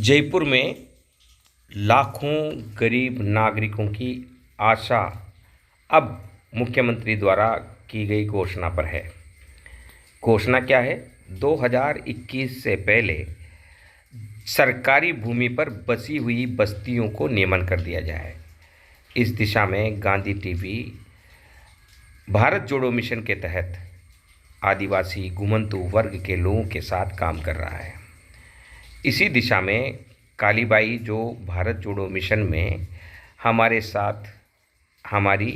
जयपुर में लाखों गरीब नागरिकों की आशा अब मुख्यमंत्री द्वारा की गई घोषणा पर है। घोषणा क्या है? 2021 से पहले सरकारी भूमि पर बसी हुई बस्तियों को नियमन कर दिया जाए। इस दिशा में गांधी टीवी भारत जोड़ो मिशन के तहत आदिवासी घुमंतु वर्ग के लोगों के साथ काम कर रहा है। इसी दिशा में कालीबाई, जो भारत जोड़ो मिशन में हमारे साथ हमारी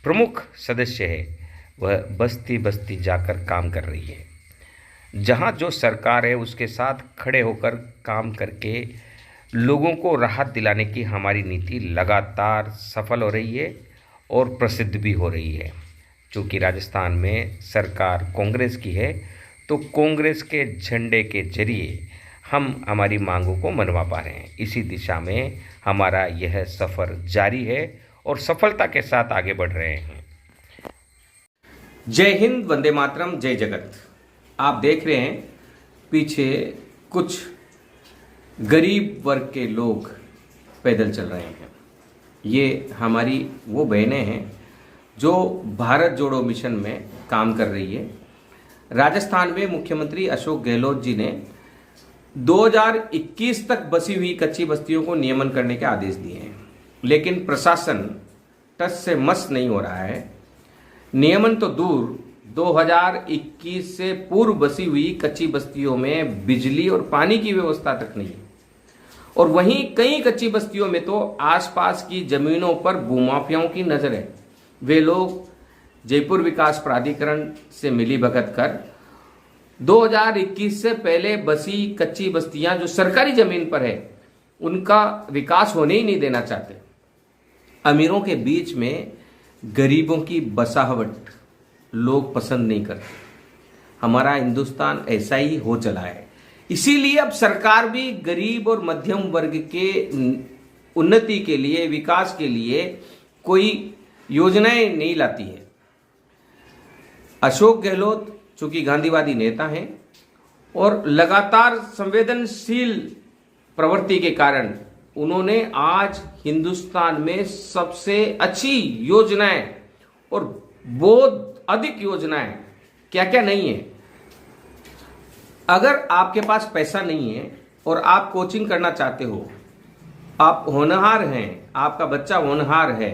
प्रमुख सदस्य है, वह बस्ती बस्ती जाकर काम कर रही है। जहां जो सरकार है उसके साथ खड़े होकर काम करके लोगों को राहत दिलाने की हमारी नीति लगातार सफल हो रही है और प्रसिद्ध भी हो रही है। चूँकि राजस्थान में सरकार कांग्रेस की है, तो कांग्रेस के झंडे के जरिए हम हमारी मांगों को मनवा पा रहे हैं। इसी दिशा में हमारा यह सफ़र जारी है और सफलता के साथ आगे बढ़ रहे हैं। जय हिंद, वंदे मातरम, जय जगत। आप देख रहे हैं पीछे कुछ गरीब वर्ग के लोग पैदल चल रहे हैं। ये हमारी वो बहनें हैं जो भारत जोड़ो मिशन में काम कर रही है। राजस्थान में मुख्यमंत्री अशोक गहलोत जी ने 2021 तक बसी हुई कच्ची बस्तियों को नियमन करने के आदेश दिए हैं, लेकिन प्रशासन टस से मस नहीं हो रहा है। नियमन तो दूर, 2021 से पूर्व बसी हुई कच्ची बस्तियों में बिजली और पानी की व्यवस्था तक नहीं है। और वहीं कई कच्ची बस्तियों में तो आसपास की जमीनों पर भूमाफियाओं की नजर है। वे लोग जयपुर विकास प्राधिकरण से मिलीभगत कर 2021 से पहले बसी कच्ची बस्तियां जो सरकारी जमीन पर है, उनका विकास होने ही नहीं देना चाहते। अमीरों के बीच में गरीबों की बसाहट लोग पसंद नहीं करते। हमारा हिंदुस्तान ऐसा ही हो चला है। इसीलिए अब सरकार भी गरीब और मध्यम वर्ग के उन्नति के लिए, विकास के लिए कोई योजनाएं नहीं लाती है। अशोक गहलोत चूंकि गांधीवादी नेता हैं और लगातार संवेदनशील प्रवृत्ति के कारण उन्होंने आज हिंदुस्तान में सबसे अच्छी योजनाएं और बहुत अधिक योजनाएं क्या क्या नहीं है। अगर आपके पास पैसा नहीं है और आप कोचिंग करना चाहते हो, आप होनहार हैं, आपका बच्चा होनहार है,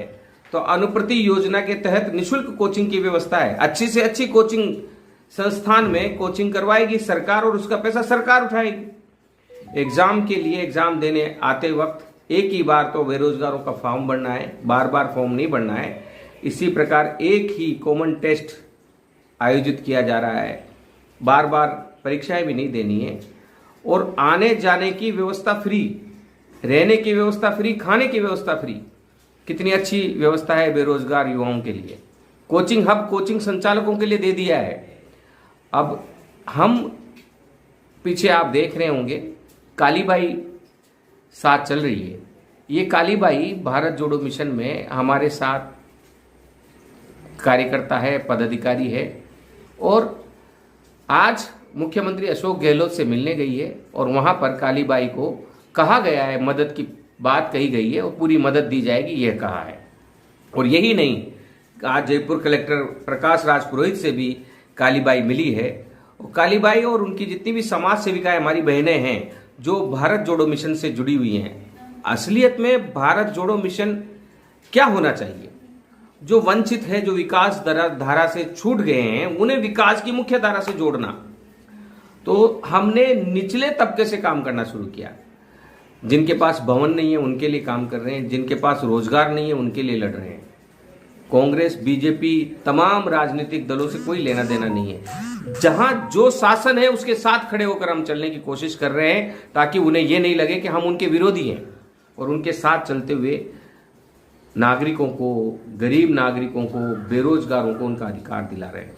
तो अनुप्रति योजना के तहत निःशुल्क कोचिंग की व्यवस्था है। अच्छी से अच्छी कोचिंग संस्थान में कोचिंग करवाएगी सरकार और उसका पैसा सरकार उठाएगी। एग्जाम के लिए एग्जाम देने आते वक्त एक ही बार तो बेरोजगारों का फॉर्म भरना है, बार बार फॉर्म नहीं भरना है। इसी प्रकार एक ही कॉमन टेस्ट आयोजित किया जा रहा है, बार बार परीक्षाएं भी नहीं देनी है। और आने जाने की व्यवस्था फ्री, रहने की व्यवस्था फ्री, खाने की व्यवस्था फ्री। कितनी अच्छी व्यवस्था है बेरोजगार युवाओं के लिए। कोचिंग हब कोचिंग संचालकों के लिए दे दिया है। अब हम पीछे आप देख रहे होंगे कालीबाई साथ चल रही है। ये कालीबाई भारत जोड़ो मिशन में हमारे साथ कार्यकर्ता है, पदाधिकारी है और आज मुख्यमंत्री अशोक गहलोत से मिलने गई है और वहां पर कालीबाई को कहा गया है, मदद की बात कही गई है और पूरी मदद दी जाएगी, यह कहा है। और यही नहीं, आज जयपुर कलेक्टर प्रकाश राज पुरोहित से भी कालीबाई मिली है। और कालीबाई और उनकी जितनी भी समाज सेविकाएं हमारी बहनें हैं जो भारत जोड़ो मिशन से जुड़ी हुई हैं। असलियत में भारत जोड़ो मिशन क्या होना चाहिए? जो वंचित है, जो विकास धारा से छूट गए हैं, उन्हें विकास की मुख्य धारा से जोड़ना। तो हमने निचले तबके से काम करना शुरू किया। जिनके पास भवन नहीं है उनके लिए काम कर रहे हैं, जिनके पास रोजगार नहीं है उनके लिए लड़ रहे हैं। कांग्रेस, बीजेपी, तमाम राजनीतिक दलों से कोई लेना देना नहीं है। जहां जो शासन है उसके साथ खड़े होकर हम चलने की कोशिश कर रहे हैं, ताकि उन्हें यह नहीं लगे कि हम उनके विरोधी हैं। और उनके साथ चलते हुए नागरिकों को, गरीब नागरिकों को, बेरोजगारों को उनका अधिकार दिला रहे हैं।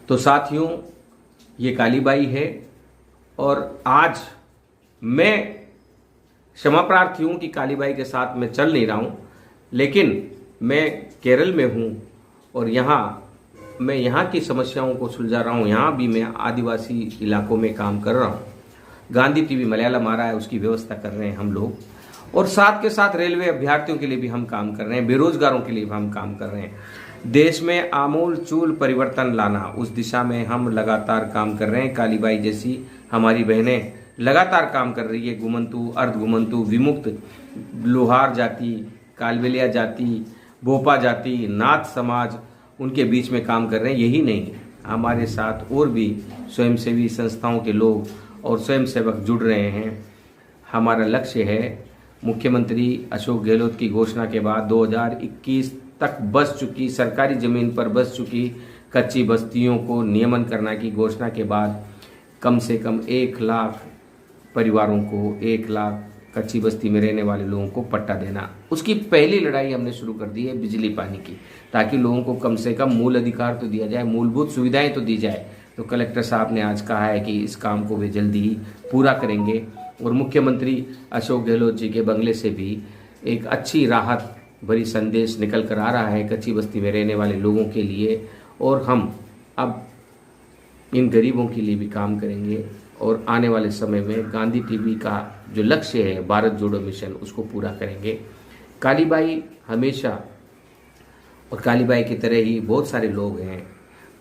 तो साथियों, ये कालीबाई है और आज मैं क्षमा प्रार्थी हूं कि कालीबाई के साथ मैं चल नहीं रहा हूं, लेकिन मैं केरल में हूं और मैं यहाँ की समस्याओं को सुलझा रहा हूं। यहाँ भी मैं आदिवासी इलाकों में काम कर रहा हूं। गांधी टीवी मलयालम आ रहा है, उसकी व्यवस्था कर रहे हैं हम लोग। और साथ के साथ रेलवे अभ्यर्थियों के लिए भी हम काम कर रहे हैं, बेरोजगारों के लिए भी हम काम कर रहे हैं। देश में आमूल चूल परिवर्तन लाना, उस दिशा में हम लगातार काम कर रहे हैं। कालीबाई जैसी हमारी बहनें लगातार काम कर रही है। गुमंतु, अर्ध गुमंतु, विमुक्त, लोहार जाति, कालबेलिया जाति, बोपा जाति, नाथ समाज, उनके बीच में काम कर रहे हैं। यही नहीं, हमारे साथ और भी स्वयंसेवी संस्थाओं के लोग और स्वयंसेवक जुड़ रहे हैं। हमारा लक्ष्य है, मुख्यमंत्री अशोक गहलोत की घोषणा के बाद 2021 तक बस चुकी, सरकारी जमीन पर बस चुकी कच्ची बस्तियों को नियमन करना की घोषणा के बाद कम से कम 1 लाख परिवारों को, 1 लाख कच्ची बस्ती में रहने वाले लोगों को पट्टा देना, उसकी पहली लड़ाई हमने शुरू कर दी है बिजली पानी की, ताकि लोगों को कम से कम मूल अधिकार तो दिया जाए, मूलभूत सुविधाएं तो दी जाए। तो कलेक्टर साहब ने आज कहा है कि इस काम को वे जल्दी ही पूरा करेंगे। और मुख्यमंत्री अशोक गहलोत जी के बंगले से भी एक अच्छी राहत भरी संदेश निकल कर आ रहा है कच्ची बस्ती में रहने वाले लोगों के लिए। और हम अब इन गरीबों के लिए भी काम करेंगे और आने वाले समय में गांधी टीवी का जो लक्ष्य है भारत जोड़ो मिशन, उसको पूरा करेंगे। कालीबाई हमेशा, और कालीबाई की तरह ही बहुत सारे लोग हैं,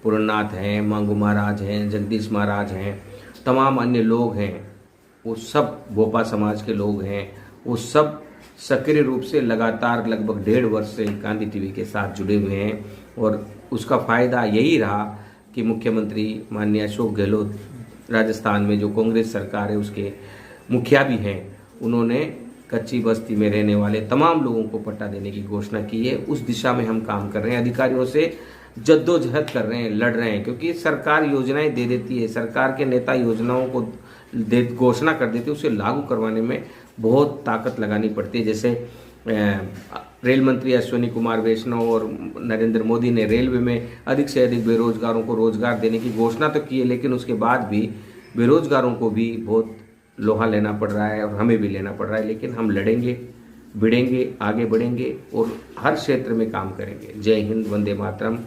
पूर्णनाथ हैं, मांगू महाराज हैं, जगदीश महाराज हैं, तमाम अन्य लोग हैं, वो सब भोपा समाज के लोग हैं, वो सब सक्रिय रूप से लगातार लगभग 1.5 वर्ष से गांधी टीवी के साथ जुड़े हुए हैं। और उसका फायदा यही रहा कि मुख्यमंत्री माननीय अशोक गहलोत, राजस्थान में जो कांग्रेस सरकार है उसके मुखिया भी हैं, उन्होंने कच्ची बस्ती में रहने वाले तमाम लोगों को पट्टा देने की घोषणा की है। उस दिशा में हम काम कर रहे हैं, अधिकारियों से जद्दोजहद कर रहे हैं, लड़ रहे हैं, क्योंकि सरकार योजनाएं दे देती है, सरकार के नेता योजनाओं को घोषणा कर देते, उसे लागू करवाने में बहुत ताकत लगानी पड़ती है। जैसे रेल मंत्री अश्विनी कुमार वैष्णव और नरेंद्र मोदी ने रेलवे में अधिक से अधिक बेरोजगारों को रोजगार देने की घोषणा तो की है, लेकिन उसके बाद भी बेरोजगारों को भी बहुत लोहा लेना पड़ रहा है और हमें भी लेना पड़ रहा है। लेकिन हम लड़ेंगे, भिड़ेंगे, आगे बढ़ेंगे और हर क्षेत्र में काम करेंगे। जय हिंद, वंदे मातरम।